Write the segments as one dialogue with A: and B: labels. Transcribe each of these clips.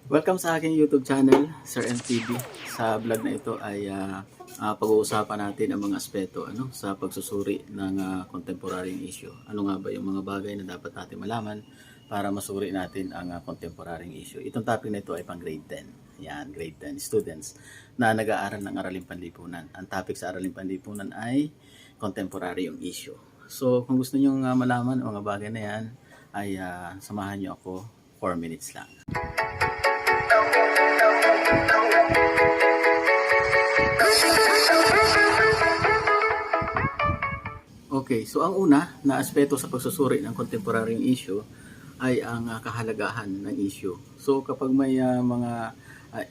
A: Welcome sa aking YouTube channel, Sir MTV. Sa vlog na ito ay pag-uusapan natin ang mga aspeto sa pagsusuri ng contemporary issue. Ano nga ba yung mga bagay na dapat natin malaman para masuri natin ang contemporary issue. Itong topic na ito ay pang grade 10. Yan, grade 10 students na nag-aaral ng Araling Panlipunan. Ang topic sa Araling Panlipunan ay contemporary yung issue. So kung gusto niyo malaman ang mga bagay na yan, ay samahan niyo ako 4 minutes lang. Okay, so ang una na aspeto sa pagsusuri ng contemporary issue ay ang kahalagahan ng issue. So kapag may mga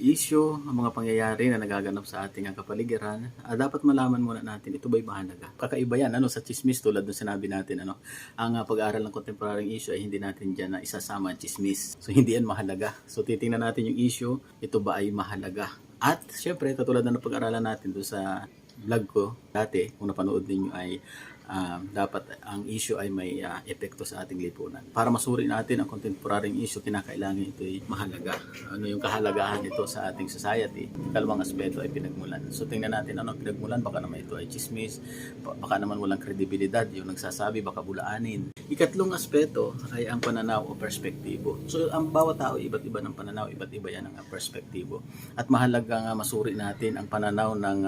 A: issue, mga pangyayari na nagaganap sa ating kapaligiran, dapat malaman muna natin ito ba'y mahalaga. Kakaiba yan sa chismis, tulad ng sinabi natin ang pag-aaral ng contemporary issue ay hindi natin diyan na isasama ang chismis. So hindi yan mahalaga. So titingnan natin yung issue, ito ba ay mahalaga. At syempre katulad na pag-aralan natin doon sa vlog ko dati, kung napanood ninyo ay dapat ang issue ay may epekto sa ating lipunan. Para masuri natin ang contemporary issue, kinakailangan ito ay mahalaga. Ano yung kahalagahan nito sa ating society? Kalawang aspeto ay pinagmulan. So tingnan natin ano ang pinagmulan. Baka naman ito ay chismis, baka naman walang kredibilidad yung nagsasabi, baka bulaanin. Ikatlong aspeto ay ang pananaw o perspektibo. So ang bawat tao iba't iba ng pananaw, iba't iba yan ang perspektibo. At mahalaga masuri natin ang pananaw ng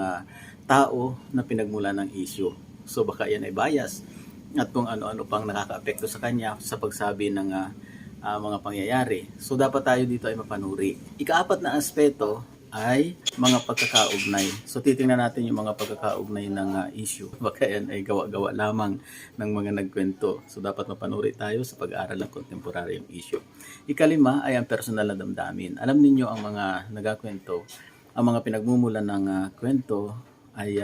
A: tao na pinagmulan ng issue. So baka yan ay bias at kung ano-ano pang nakakaapekto sa kanya sa pagsabi ng mga pangyayari. So dapat tayo dito ay mapanuri. Ikaapat na aspeto ay mga pagkakaugnay. So titingnan natin yung mga pagkakaugnay ng issue. Baka yan ay gawa-gawa lamang ng mga nagkwento. So dapat mapanuri tayo sa pag-aaral ng contemporary issue. Ikalima ay ang personal na damdamin. Alam niyo ang mga nagkakwento, ang mga pinagmumulan ng kwento ay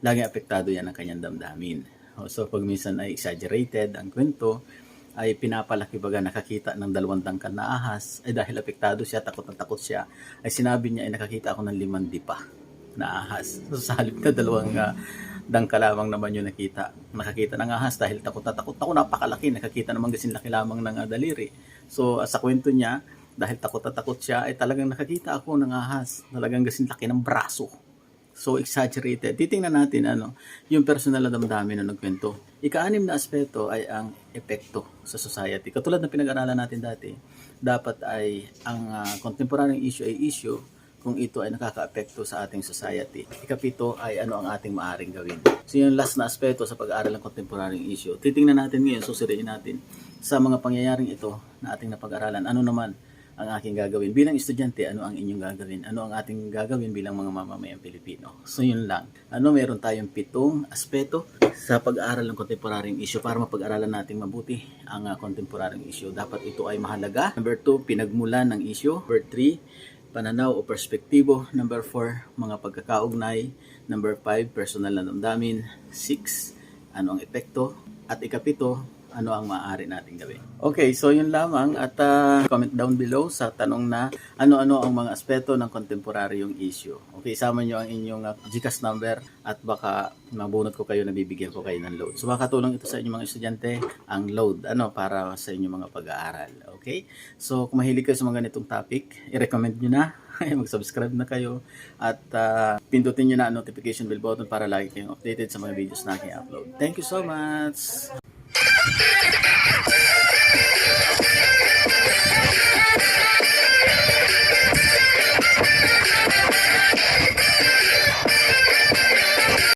A: laging apektado yan ang kanyang damdamin. So pag minsan ay exaggerated ang kwento, ay pinapalaki baga nakakita ng 2 dangkal na ahas, ay dahil apektado siya, takot na takot siya, ay sinabi niya ay nakakita ako ng 5 dipa na ahas. So sa halip na 2 dangkal lamang naman yung nakakita ng ahas dahil takot na takot ako, napakalaki, nakakita naman kasi laki lamang ng daliri. So sa kwento niya, dahil takot na takot siya, ay talagang nakakita ako ng ahas, talagang kasing laki ng braso. So exaggerated. Titingnan natin yung personal na damdamin na nagkwento. Ika-6 na aspeto ay ang epekto sa society. Katulad ng pinag-aralan natin dati, dapat ay ang contemporary issue ay issue kung ito ay nakaka-apekto sa ating society. Ika-7 ay ano ang ating maaaring gawin. So yung last na aspeto sa pag-aaral ng contemporary issue. Titingnan natin ngayon, susuriin natin sa mga pangyayaring ito na ating napag-aralan. Ano naman ang aking gagawin bilang estudyante, ano ang inyong gagawin, ano ang ating gagawin bilang mga mamamayang Pilipino. So yun lang. Meron tayong 7 aspeto sa pag-aaral ng contemporary issue para mapag-aralan natin mabuti ang contemporary issue. Dapat ito ay mahalaga. Number 2, pinagmulan ng issue. Number 3, pananaw o perspektibo. Number 4, mga pagkakaugnay. Number 5, personal na damdamin. 6, ano ang epekto. At ika-7, ano ang maaari natin gawin. Okay, so yun lamang at comment down below sa tanong na ano-ano ang mga aspeto ng contemporary yung issue. Okay, isama nyo ang inyong GCash number at baka mabunot ko kayo, nabibigyan ko kayo ng load. So makatulong ito sa inyong mga estudyante ang load para sa inyong mga pag-aaral. Okay? So kung mahilig kayo sa mga ganitong topic, i-recommend nyo na. Mag-subscribe na kayo at pindutin nyo na ang notification bell button para lagi kayong updated sa mga videos na aking upload. Thank you so much!